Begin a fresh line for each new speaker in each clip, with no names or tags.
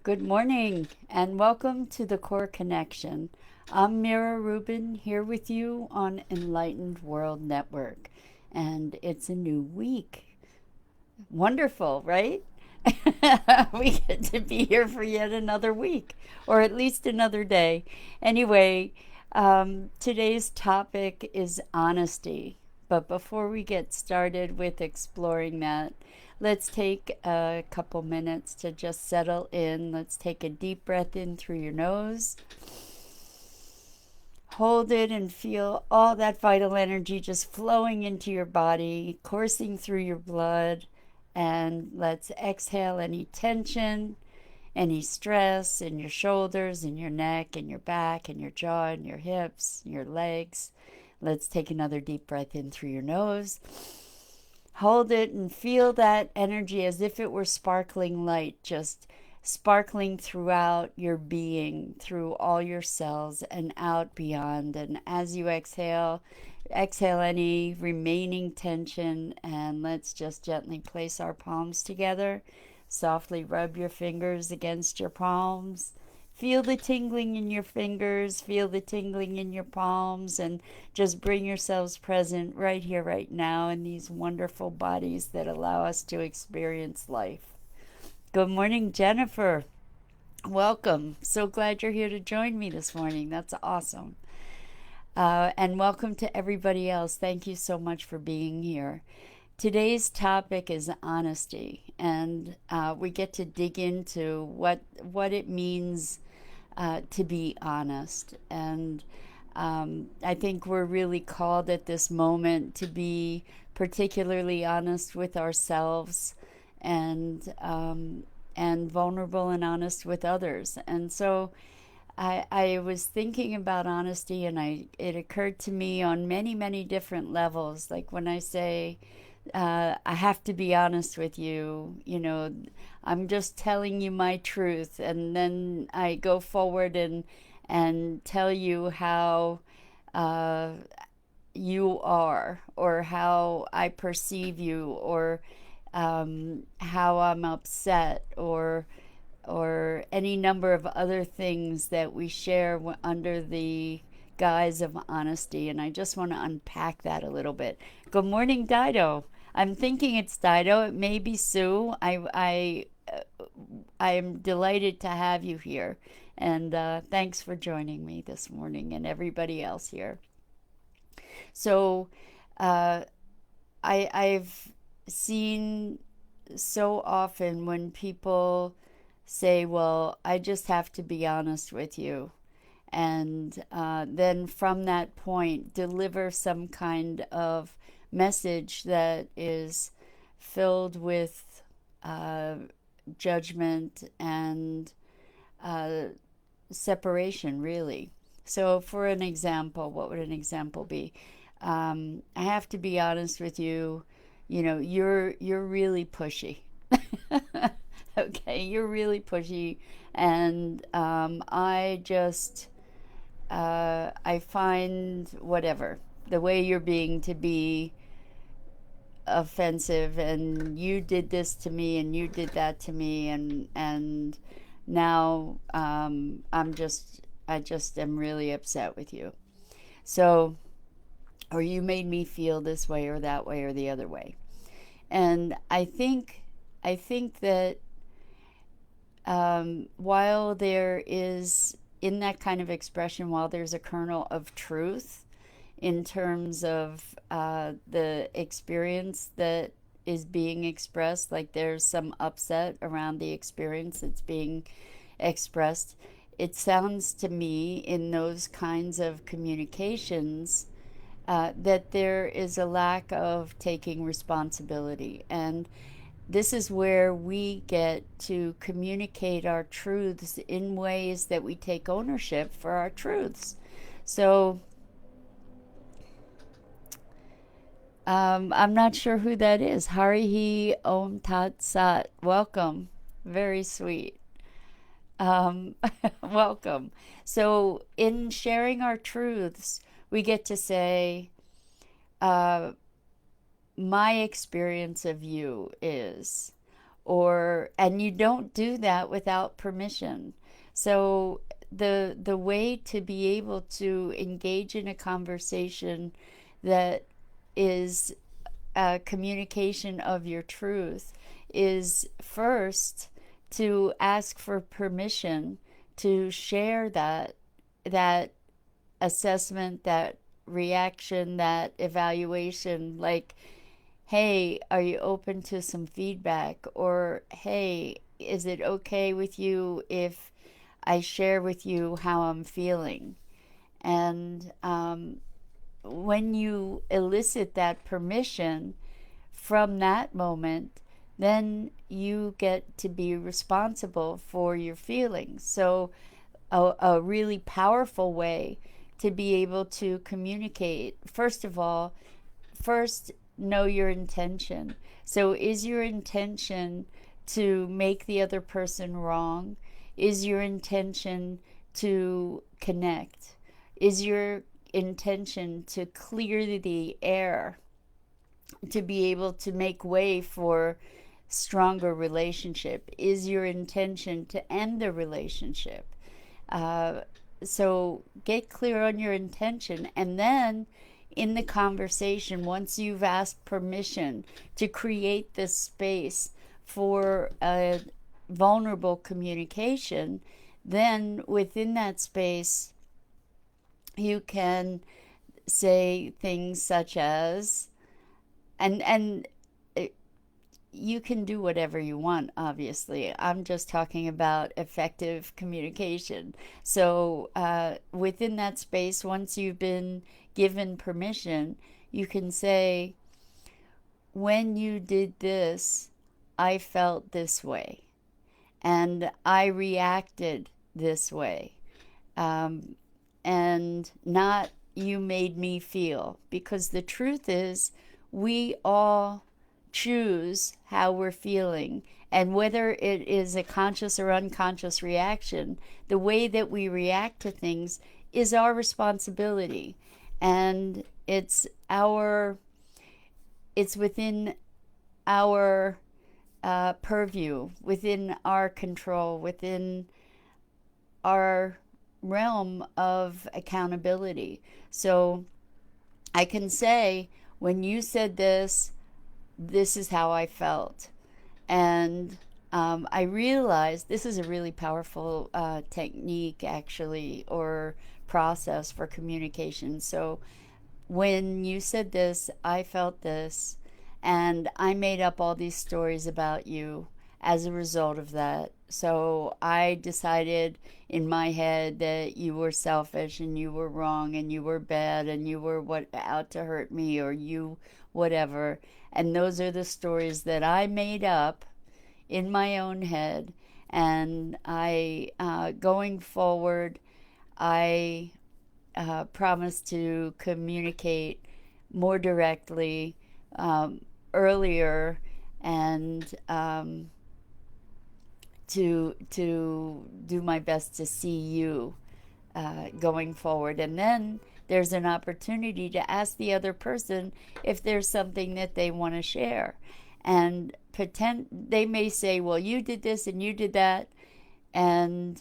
Good morning and welcome to the Core Connection. I'm Mira Rubin here with you on Enlightened World Network, and it's a new week. Wonderful, right? We get to be here for yet another week, or at least another day. Anyway, today's topic is honesty. But before we get started with exploring that, let's take a couple minutes to just settle in. Let's take a deep breath in through your nose. Hold it and feel all that vital energy just flowing into your body, coursing through your blood. And let's exhale any tension, any stress in your shoulders, in your neck, in your back, in your jaw, in your hips, in your legs. Let's take another deep breath in through your nose. Hold it and feel that energy as if it were sparkling light, just sparkling throughout your being, through all your cells and out beyond. And as you exhale, exhale any remaining tension, and let's just gently place our palms together. Softly rub your fingers against your palms. Feel the tingling in your fingers, feel the tingling in your palms, and just bring yourselves present right here, right now, in these wonderful bodies that allow us to experience life. Good morning, Jennifer. Welcome. So glad you're here to join me this morning. That's awesome. And welcome to everybody else. Thank you so much for being here. Today's topic is honesty, and we get to dig into what it means to be honest. And I think we're really called at this moment to be particularly honest with ourselves and vulnerable and honest with others. And so I was thinking about honesty, and it occurred to me on many different levels. Like when I say, I have to be honest with you, I'm just telling you my truth, and then I go forward and tell you how uh, you are, or how I perceive you, or how I'm upset, or any number of other things that we share under the guise of honesty. And I just want to unpack that a little bit. Good morning, Dido. I'm thinking it's Dido. It may be Sue. I'm delighted to have you here. And thanks for joining me this morning, and everybody else here. So uh, I've seen so often when people say, well, I just have to be honest with you. And then from that point, deliver some kind of message that is filled with uh, judgment and uh, separation, really. So, for an example, what would an example be? I have to be honest with you. You're really pushy. Okay, you're really pushy, and I find whatever the way you're being to be offensive, and you did this to me and you did that to me, and now I just am really upset with you. So, or you made me feel this way or that way or the other way. And I think that while there is, in that kind of expression, while there's a kernel of truth in terms of the experience that is being expressed, like there's some upset around the experience that's being expressed, it sounds to me in those kinds of communications that there is a lack of taking responsibility. And this is where we get to communicate our truths in ways that we take ownership for our truths. So I'm not sure who that is. Harihi Om Tat Sat. Welcome. Very sweet. Um, welcome. So, in sharing our truths, we get to say, uh, my experience of you is, and you don't do that without permission. So the way to be able to engage in a conversation that is a communication of your truth is first to ask for permission to share that assessment, that reaction, that evaluation, like, hey, are you open to some feedback? Or, hey, is it okay with you if I share with you how I'm feeling? And when you elicit that permission from that moment, then you get to be responsible for your feelings. So, a really powerful way to be able to communicate, first of all, first know your intention. So, is your intention to make the other person wrong? Is your intention to connect? Is your intention to clear the air, to be able to make way for stronger relationship? Is your intention to end the relationship? Uh, so get clear on your intention, and then in the conversation, once you've asked permission to create this space for a vulnerable communication, then within that space you can say things such as, and you can do whatever you want, obviously. I'm just talking about effective communication. So within that space, once you've been given permission, you can say, when you did this, I felt this way, and I reacted this way. And not you made me feel, because the truth is we all choose how we're feeling, and whether it is a conscious or unconscious reaction, the way that we react to things is our responsibility, and it's within our purview, within our control, within our realm of accountability. So I can say, when you said this, this is how I felt. And I realized this is a really powerful technique, actually, or process for communication. So when you said this, I felt this, and I made up all these stories about you as a result of that. So I decided in my head that you were selfish and you were wrong and you were bad and you were out to hurt me, or you whatever. And those are the stories that I made up in my own head. And I, going forward, I promise to communicate more directly, earlier, and to do my best to see you going forward. And then there's an opportunity to ask the other person if there's something that they want to share. And they may say, well, you did this and you did that. And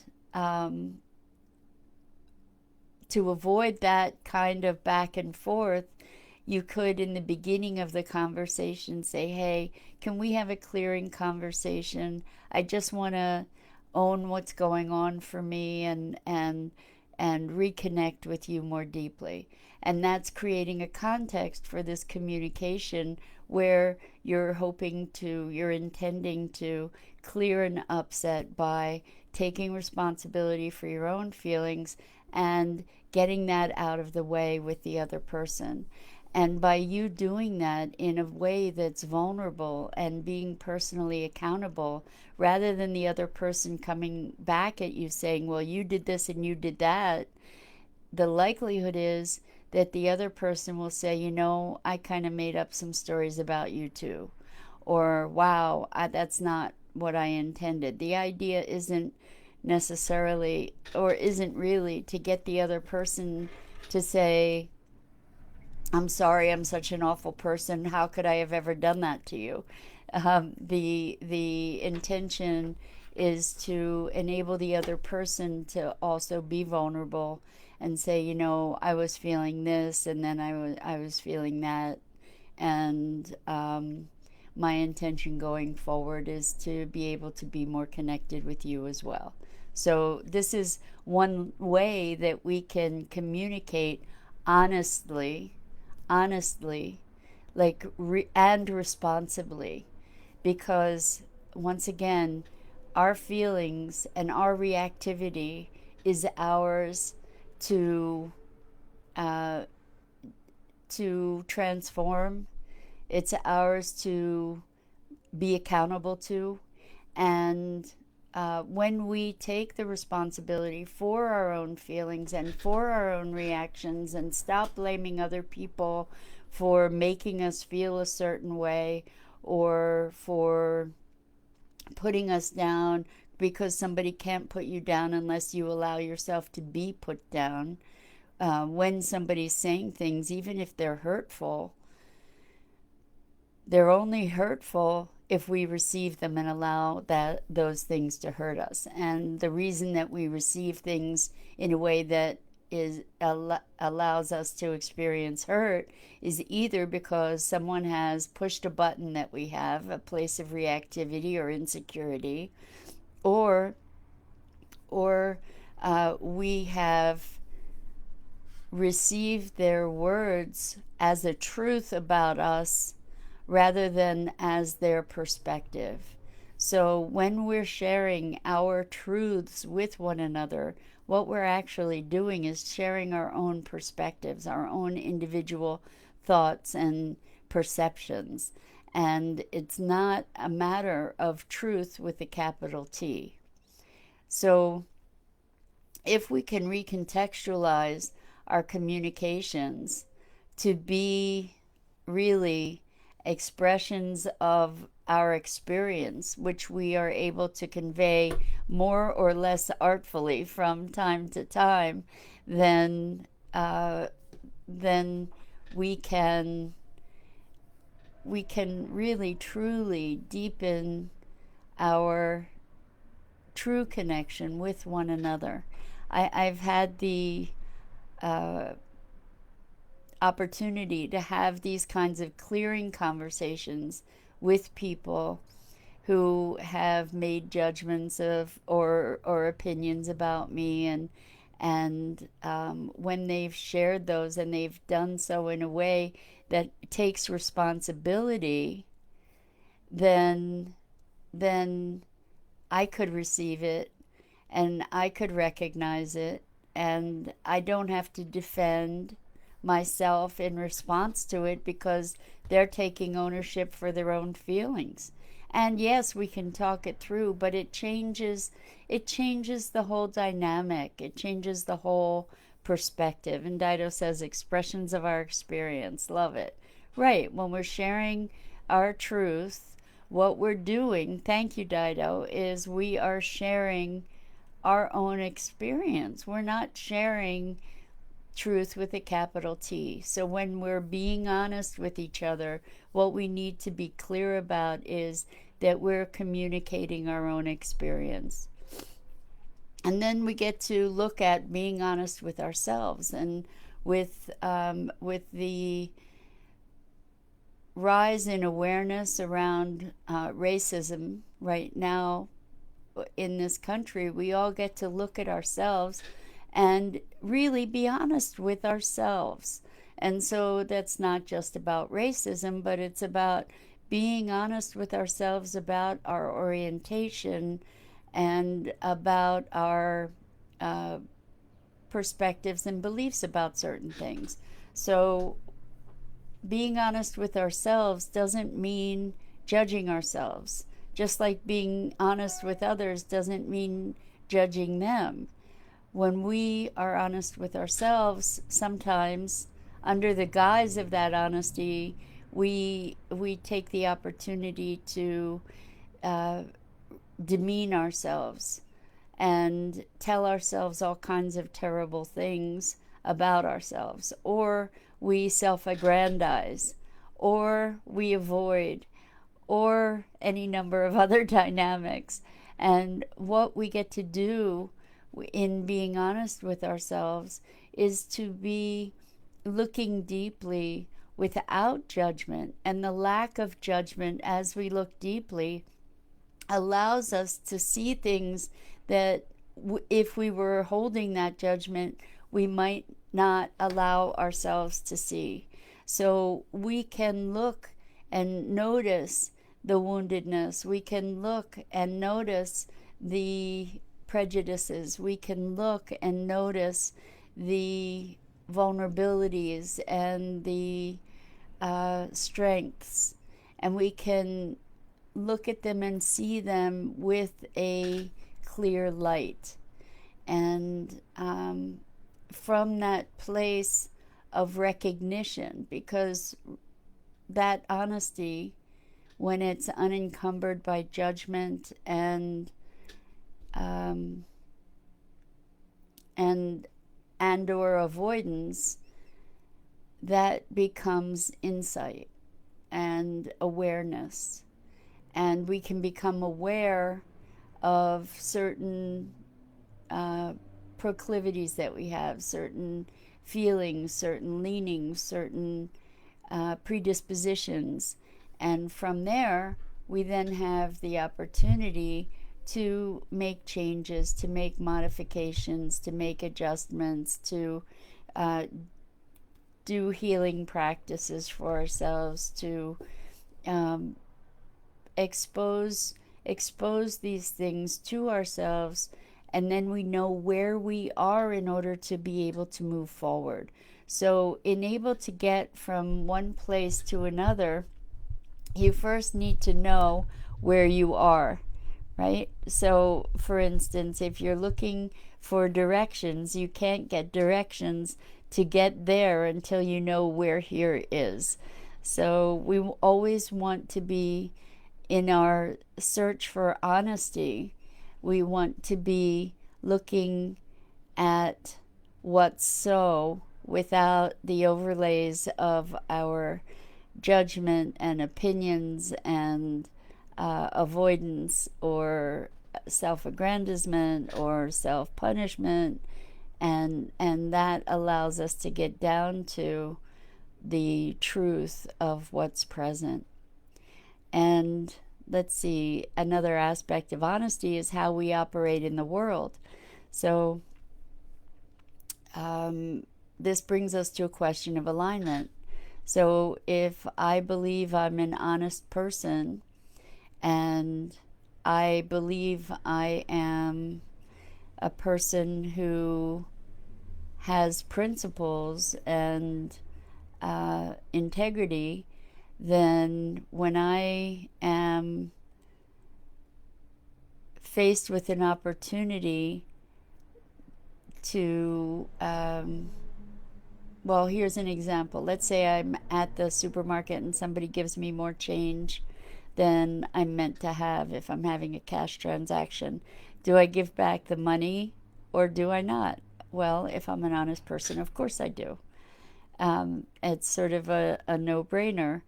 to avoid that kind of back and forth, you could, in the beginning of the conversation, say, hey, can we have a clearing conversation? I just want to own what's going on for me, and reconnect with you more deeply. And that's creating a context for this communication where you're intending to clear an upset by taking responsibility for your own feelings and getting that out of the way with the other person. And by you doing that in a way that's vulnerable and being personally accountable, rather than the other person coming back at you saying, well, you did this and you did that, the likelihood is that the other person will say, I kind of made up some stories about you too. Or, wow, that's not what I intended. The idea isn't necessarily, or isn't really, to get the other person to say, I'm sorry, I'm such an awful person. How could I have ever done that to you? The intention is to enable the other person to also be vulnerable and say, you know, I was feeling this, and then I was feeling that, and my intention going forward is to be able to be more connected with you as well. So this is one way that we can communicate honestly, honestly, and responsibly, because once again, our feelings and our reactivity is ours to uh, to transform. It's ours to be accountable to. And when we take the responsibility for our own feelings and for our own reactions and stop blaming other people for making us feel a certain way, or for putting us down, because somebody can't put you down unless you allow yourself to be put down. When somebody's saying things, even if they're hurtful, they're only hurtful if we receive them and allow those things to hurt us. And the reason that we receive things in a way that allows us to experience hurt is either because someone has pushed a button that we have, a place of reactivity or insecurity, or we have received their words as a truth about us rather than as their perspective. So when we're sharing our truths with one another, what we're actually doing is sharing our own perspectives, our own individual thoughts and perceptions. And it's not a matter of truth with a capital T. So if we can recontextualize our communications to be really expressions of our experience, which we are able to convey more or less artfully from time to time, then then we can really truly deepen our true connection with one another. I've had the uh, opportunity to have these kinds of clearing conversations with people who have made judgments of or opinions about me, and when they've shared those and they've done so in a way that takes responsibility, then then I could receive it and I could recognize it, and I don't have to defend myself in response to it because they're taking ownership for their own feelings. And yes, we can talk it through, but it changes the whole dynamic. It changes the whole perspective. And Dido says expressions of our experience. Love it. Right, when we're sharing our truth, what we're doing, thank you, Dido, is we are sharing our own experience. We're not sharing truth with a capital T. So when we're being honest with each other, what we need to be clear about is that we're communicating our own experience. And then we get to look at being honest with ourselves, and with the rise in awareness around racism right now in this country, we all get to look at ourselves and really be honest with ourselves. And so that's not just about racism, but it's about being honest with ourselves about our orientation and about our uh, perspectives and beliefs about certain things. So being honest with ourselves doesn't mean judging ourselves, just like being honest with others doesn't mean judging them. When we are honest with ourselves, sometimes under the guise of that honesty, we take the opportunity to uh, demean ourselves and tell ourselves all kinds of terrible things about ourselves, or we self aggrandize, or we avoid, or any number of other dynamics. And what we get to do in being honest with ourselves is to be looking deeply without judgment. And the lack of judgment as we look deeply allows us to see things that if we were holding that judgment, we might not allow ourselves to see. So we can look and notice the woundedness. We can look and notice the prejudices. We can look and notice the vulnerabilities and the strengths. And we can look at them and see them with a clear light. And from that place of recognition, because that honesty, when it's unencumbered by judgment and or avoidance, that becomes insight and awareness. And we can become aware of certain proclivities that we have, certain feelings, certain leanings, certain predispositions. And from there, we then have the opportunity to make changes, to make modifications, to make adjustments, to do healing practices for ourselves, to expose these things to ourselves, and then we know where we are in order to be able to move forward. So in able to get from one place to another, you first need to know where you are, right? So for instance, if you're looking for directions, you can't get directions to get there until you know where here is. So we always want to be, in our search for honesty, we want to be looking at what's so without the overlays of our judgment and opinions and avoidance or self-aggrandizement or self-punishment, and that allows us to get down to the truth of what's present. And let's see, another aspect of honesty is how we operate in the world. So this brings us to a question of alignment. So if I believe I'm an honest person, and I believe I am a person who has principles and integrity, then when I am faced with an opportunity to, well, here's an example. Let's say I'm at the supermarket and somebody gives me more change than I'm meant to have if I'm having a cash transaction. Do I give back the money or do I not? Well, if I'm an honest person, of course I do. It's sort of a no-brainer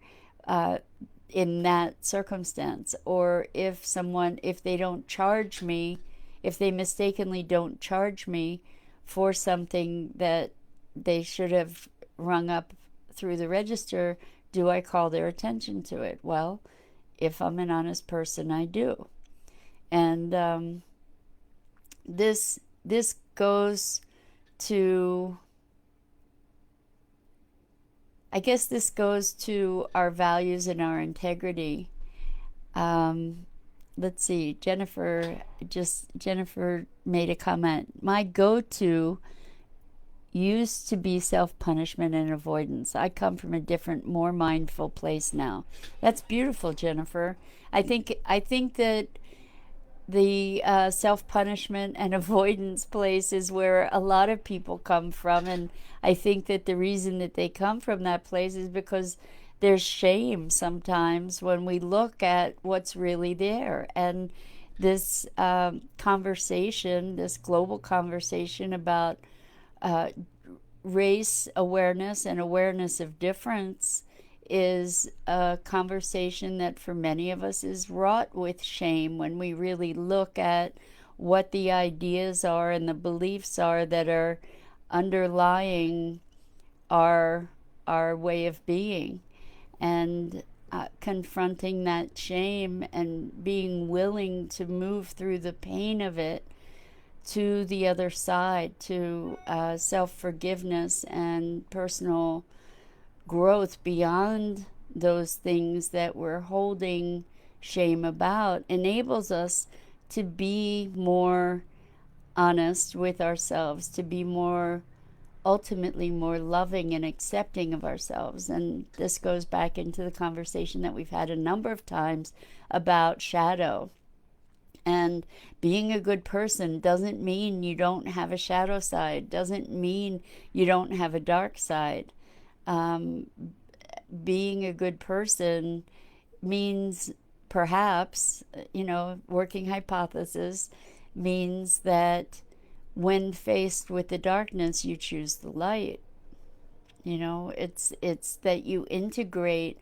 in that circumstance. Or if they don't charge me, if they mistakenly don't charge me for something that they should have rung up through the register, do I call their attention to it? Well, if I'm an honest person, I do. And this goes to, I guess this goes to our values and our integrity. Let's see, Jennifer made a comment. My go-to used to be self-punishment and avoidance. I come from a different, more mindful place now. That's beautiful, Jennifer. I think that the self-punishment and avoidance place is where a lot of people come from, and I think that the reason that they come from that place is because there's shame sometimes when we look at what's really there. And this conversation, this global conversation about race awareness and awareness of difference is a conversation that for many of us is wrought with shame when we really look at what the ideas are and the beliefs are that are underlying our our way of being, and confronting that shame and being willing to move through the pain of it to the other side, to self forgiveness and personal growth beyond those things that we're holding shame about, enables us to be more honest with ourselves, to be more ultimately more loving and accepting of ourselves. And this goes back into the conversation that we've had a number of times about shadow. And being a good person doesn't mean you don't have a shadow side, doesn't mean you don't have a dark side. Um, Being a good person means perhaps, working hypothesis, means that when faced with the darkness, you choose the light. It's that you integrate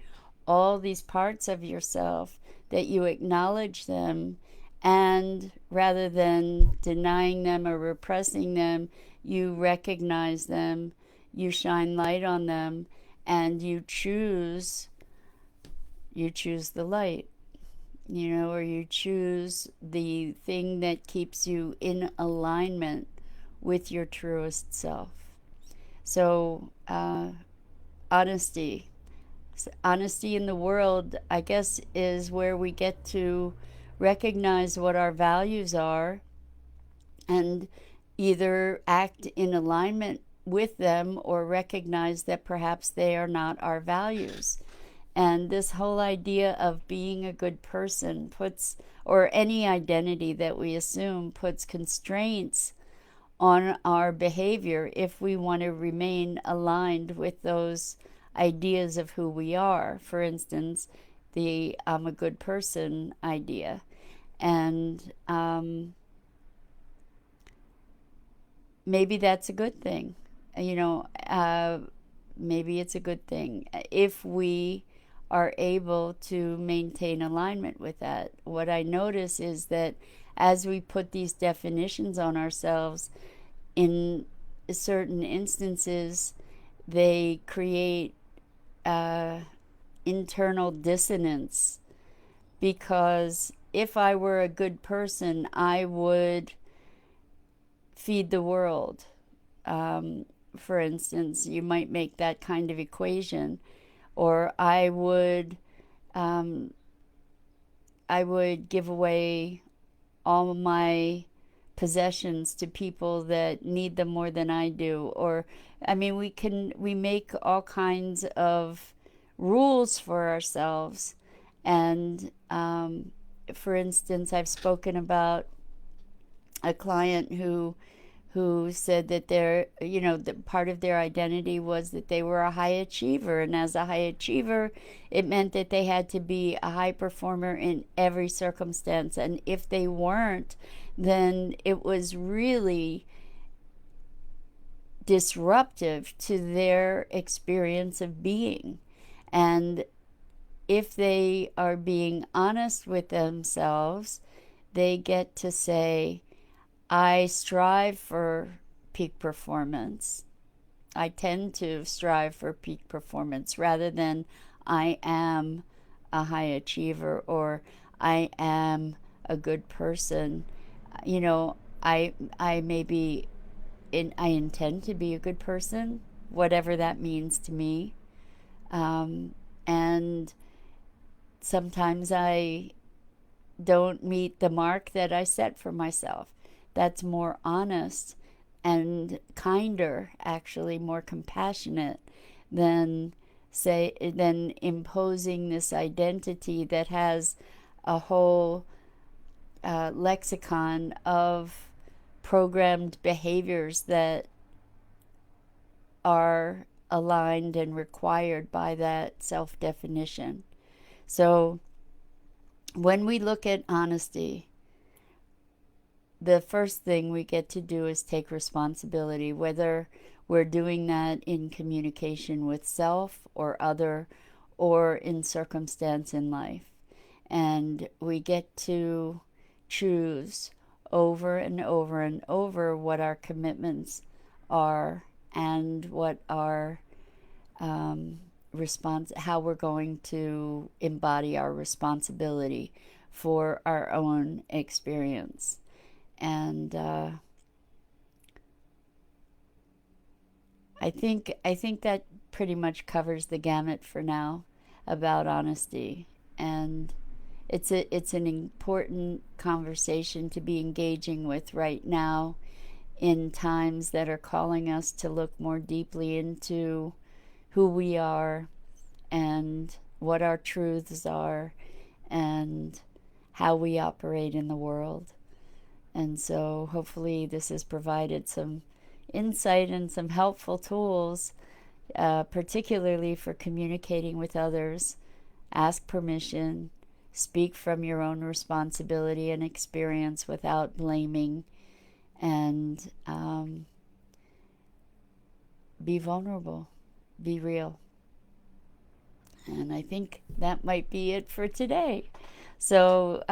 all these parts of yourself, that you acknowledge them, and rather than denying them or repressing them, you recognize them, you shine light on them, and you choose the light, or you choose the thing that keeps you in alignment with your truest self. So, honesty. Honesty in the world, I guess, is where we get to recognize what our values are and either act in alignment with them or recognize that perhaps they are not our values. And this whole idea of being a good person puts, or any identity that we assume, puts constraints on our behavior if we want to remain aligned with those ideas of who we are. For instance, the I'm a good person idea. And maybe that's a good thing. Maybe it's a good thing if we are able to maintain alignment with that. What I notice is that as we put these definitions on ourselves, in certain instances, they create internal dissonance, because if I were a good person, I would feed the world. For instance, you might make that kind of equation. Or I would give away all my possessions to people that need them more than I do. Or, we make all kinds of rules for ourselves. And for instance, I've spoken about a client who said that the part of their identity was that they were a high achiever, and as a high achiever, it meant that they had to be a high performer in every circumstance, and if they weren't, then it was really disruptive to their experience of being. And if they are being honest with themselves, they get to say, I strive for peak performance. I tend to strive for peak performance rather than I am a high achiever or I am a good person. I maybe I intend to be a good person, whatever that means to me. And sometimes I don't meet the mark that I set for myself. That's more honest and kinder, actually more compassionate than imposing this identity that has a whole lexicon of programmed behaviors that are aligned and required by that self-definition. So when we look at honesty, the first thing we get to do is take responsibility, whether we're doing that in communication with self or other, or in circumstance in life. And we get to choose over and over and over what our commitments are and what our how we're going to embody our responsibility for our own experience. And I think that pretty much covers the gamut for now about honesty. And it's an important conversation to be engaging with right now in times that are calling us to look more deeply into who we are and what our truths are and how we operate in the world. And so hopefully this has provided some insight and some helpful tools, particularly for communicating with others. Ask permission, speak from your own responsibility and experience without blaming, and be vulnerable, be real. And I think that might be it for today. So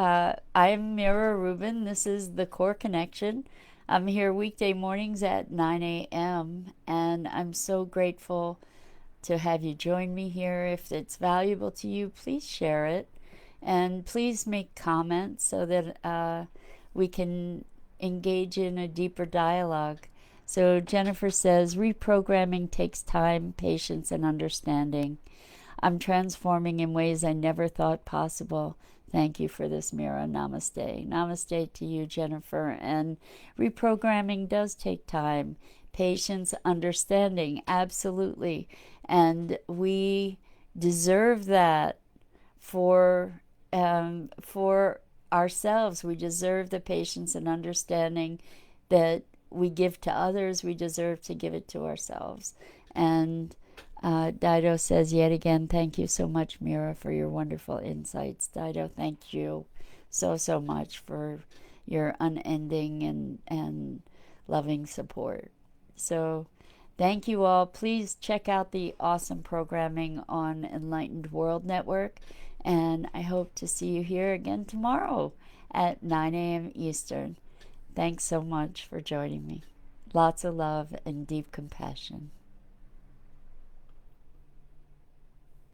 I'm Mira Rubin. This is The Core Connection. I'm here weekday mornings at 9 a.m. And I'm so grateful to have you join me here. If it's valuable to you, please share it. And please make comments so that we can engage in a deeper dialogue. So Jennifer says, reprogramming takes time, patience, and understanding. I'm transforming in ways I never thought possible. Thank you for this, Mira. Namaste. Namaste to you, Jennifer. And reprogramming does take time, patience, understanding, absolutely. And we deserve that for ourselves. We deserve the patience and understanding that we give to others. We deserve to give it to ourselves. And Dido says, yet again, thank you so much, Mira, for your wonderful insights. Dido, thank you so much for your unending and loving support. So thank you all. Please check out the awesome programming on Enlightened World Network. And I hope to see you here again tomorrow at 9 a.m. Eastern. Thanks so much for joining me. Lots of love and deep compassion.